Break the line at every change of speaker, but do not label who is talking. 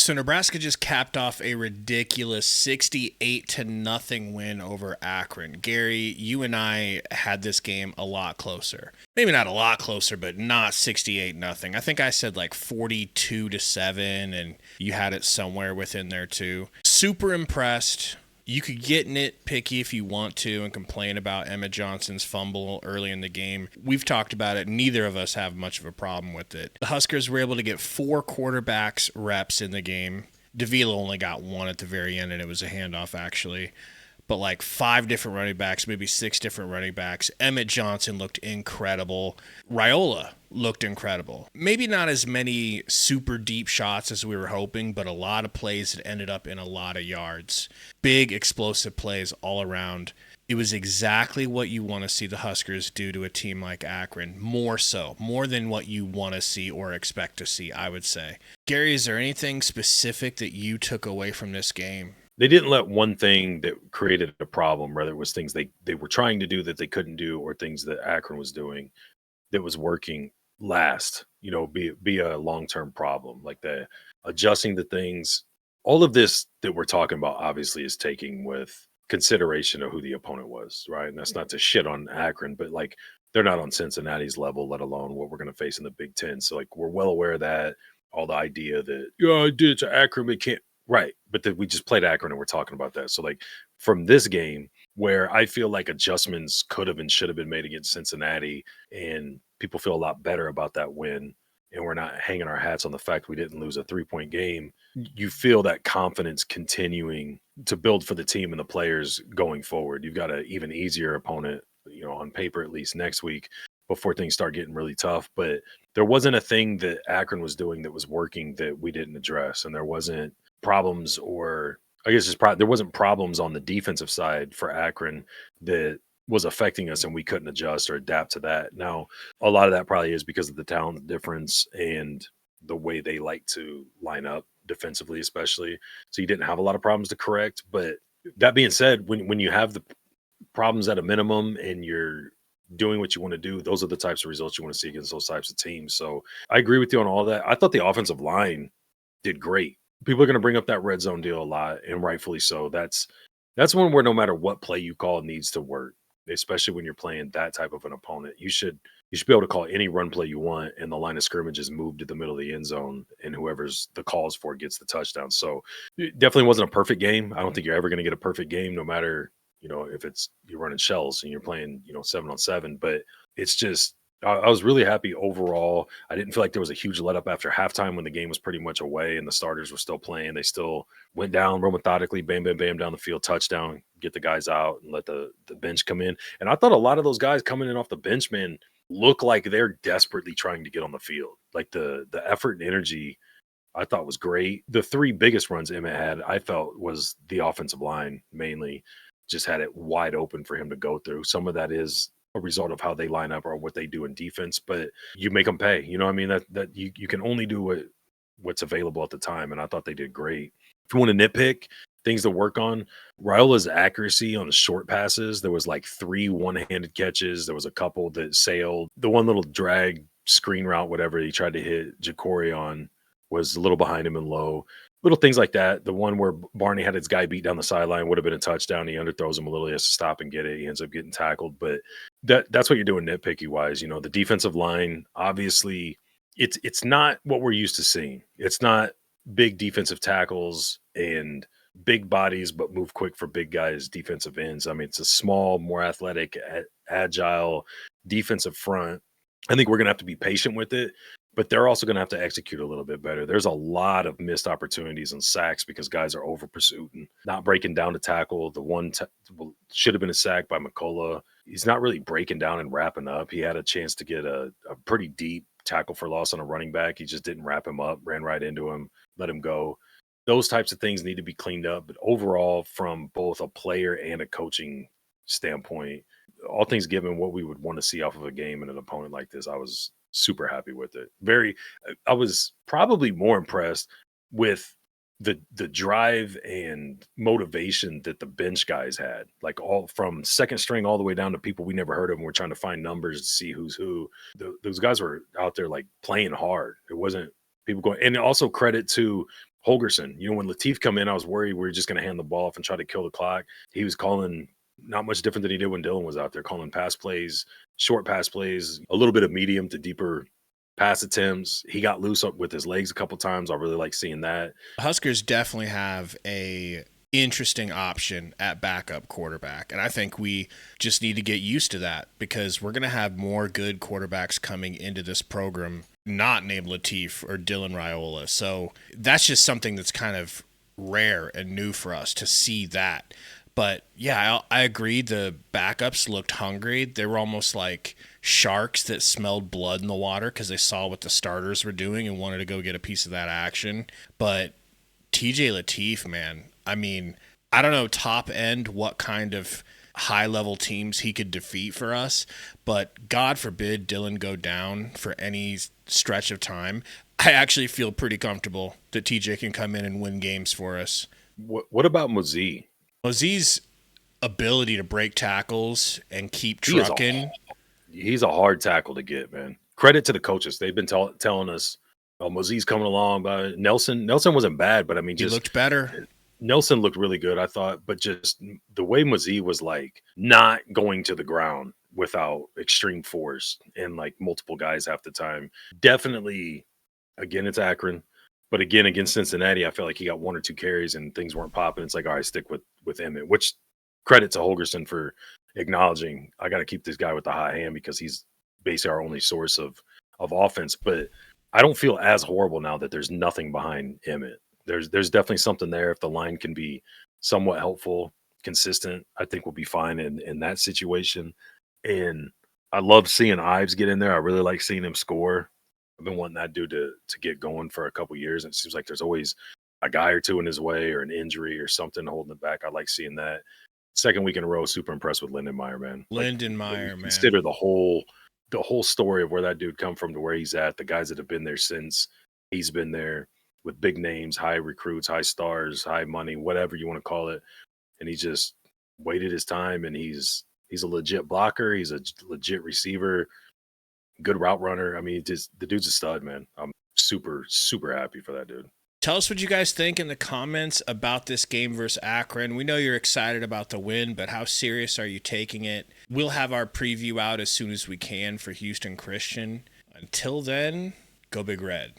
So Nebraska just capped off a ridiculous 68-0 win over Akron. Gary, you and I had this game a lot closer. Maybe not a lot closer, but not 68-0. I think I said like 42-7, and you had it somewhere within there too. Super impressed. You could get nitpicky if you want to and complain about Emmett Johnson's fumble early in the game. We've talked about it. Neither of us have much of a problem with it. The Huskers were able to get 4 quarterbacks reps in the game. Davila only got 1 at the very end, and it was a handoff, actually. But like 5 different running backs, maybe 6 different running backs. Emmett Johnson looked incredible. Raiola looked incredible. Maybe not as many super deep shots as we were hoping, but a lot of plays that ended up in a lot of yards. Big explosive plays all around. It was exactly what you want to see the Huskers do to a team like Akron. More so. More than what you want to see or expect to see, I would say. Gary, is there anything specific that you took away from this game?
They didn't let one thing that created a problem, whether it was things they were trying to do that they couldn't do or things that Akron was doing that was working last, be a long-term problem. Like the adjusting the things, all of this that we're talking about obviously is taking with consideration of who the opponent was, right? And that's not to shit on Akron, but like they're not on Cincinnati's level, let alone what we're going to face in the Big Ten. So like we're well aware of that. All the idea that, I did it to Akron, we can't. Right. But we just played Akron and we're talking about that. So like from this game where I feel like adjustments could have and should have been made against Cincinnati and people feel a lot better about that win and we're not hanging our hats on the fact we didn't lose a 3-point game. You feel that confidence continuing to build for the team and the players going forward. You've got an even easier opponent, on paper, at least next week before things start getting really tough. But there wasn't a thing that Akron was doing that was working that we didn't address. And there wasn't problems, or I guess there wasn't problems on the defensive side for Akron that was affecting us and we couldn't adjust or adapt to that. Now, a lot of that probably is because of the talent difference and the way they like to line up defensively, especially. So you didn't have a lot of problems to correct. But that being said, when you have the problems at a minimum and you're doing what you want to do, those are the types of results you want to see against those types of teams. So I agree with you on all that. I thought the offensive line did great. People are going to bring up that red zone deal a lot, and rightfully so. That's one where no matter what play you call, it needs to work, especially when you're playing that type of an opponent. You should be able to call any run play you want, and the line of scrimmage is moved to the middle of the end zone, and whoever's the calls for gets the touchdown. So it definitely wasn't a perfect game. I don't think you're ever going to get a perfect game, no matter if it's you're running shells and you're playing 7-on-7. But it's just I was really happy overall. I didn't feel like there was a huge let up after halftime when the game was pretty much away and the starters were still playing. They still went down real methodically, bam, bam, bam, down the field, touchdown, get the guys out and let the bench come in. And I thought a lot of those guys coming in off the bench, man, look like they're desperately trying to get on the field. Like the effort and energy I thought was great. The 3 biggest runs Emmett had, I felt, was the offensive line mainly. Just had it wide open for him to go through. Some of that is a result of how they line up or what they do in defense, but you make them pay. You know what I mean? That you can only do what's available at the time, and I thought they did great. If you want to nitpick things to work on, Raiola's accuracy on the short passes, there was like 3 one-handed catches. There was a couple that sailed. The one little drag screen route, whatever he tried to hit Ja'Cory on, was a little behind him and low. Little things like that. The one where Barney had his guy beat down the sideline would have been a touchdown. He underthrows him a little. He has to stop and get it. He ends up getting tackled. But that's what you're doing nitpicky wise. The defensive line, obviously, it's not what we're used to seeing. It's not big defensive tackles and big bodies, but move quick for big guys, defensive ends. I mean, it's a small, more athletic, agile defensive front. I think we're going to have to be patient with it. But they're also going to have to execute a little bit better. There's a lot of missed opportunities and sacks because guys are over pursuing, not breaking down to tackle. The one should have been a sack by McCullough. He's not really breaking down and wrapping up. He had a chance to get a pretty deep tackle for loss on a running back. He just didn't wrap him up, ran right into him, let him go. Those types of things need to be cleaned up. But overall, from both a player and a coaching standpoint, all things given, what we would want to see off of a game and an opponent like this, I was super happy with it. I was probably more impressed with the drive and motivation that the bench guys had, like all from second string all the way down to people we never heard of. And we're trying to find numbers to see who's who. Those guys were out there like playing hard. It wasn't people going. And also credit to Holgerson. When Latif come in, I was worried we were just going to hand the ball off and try to kill the clock. He was calling not much different than he did when Dylan was out there, calling pass plays, short pass plays, a little bit of medium to deeper pass attempts. He got loose up with his legs a couple times. I really like seeing that.
Huskers definitely have a interesting option at backup quarterback, and I think we just need to get used to that because we're going to have more good quarterbacks coming into this program not named Latif or Dylan Raiola. So that's just something that's kind of rare and new for us to see that. But yeah, I agree. The backups looked hungry. They were almost like sharks that smelled blood in the water because they saw what the starters were doing and wanted to go get a piece of that action. But TJ Latif, man, I mean, I don't know top end what kind of high level teams he could defeat for us, but God forbid Dylan go down for any stretch of time. I actually feel pretty comfortable that TJ can come in and win games for us.
What about Mozzie?
Mozzie's ability to break tackles and keep trucking.
He's a hard tackle to get, man. Credit to the coaches. They've been telling us, oh, Mozzie's coming along. But Nelson wasn't bad, but I mean,
he looked better.
Nelson looked really good, I thought, but just the way Mozzie was like not going to the ground without extreme force and like multiple guys half the time. Definitely, again, it's Akron. But again, against Cincinnati, I felt like he got 1 or 2 carries and things weren't popping. It's like, all right, stick with Emmett, which credit to Holgerson for acknowledging I got to keep this guy with the hot hand because he's basically our only source of offense. But I don't feel as horrible now that there's nothing behind Emmett. There's definitely something there. If the line can be somewhat helpful, consistent, I think we'll be fine in that situation. And I love seeing Ives get in there. I really like seeing him score. I've been wanting that dude to get going for a couple years. And it seems like there's always a guy or two in his way or an injury or something holding it back. I like seeing that. Second week in a row, super impressed with Lindenmeyer, man.
Man.
Consider the whole story of where that dude come from to where he's at, the guys that have been there since he's been there with big names, high recruits, high stars, high money, whatever you want to call it. And he just waited his time, and he's a legit blocker. He's a legit receiver, good route runner. I mean, the dude's a stud, man. I'm super, super happy for that dude.
Tell us what you guys think in the comments about this game versus Akron. We know you're excited about the win, but how serious are you taking it? We'll have our preview out as soon as we can for Houston Christian. Until then, go Big Red.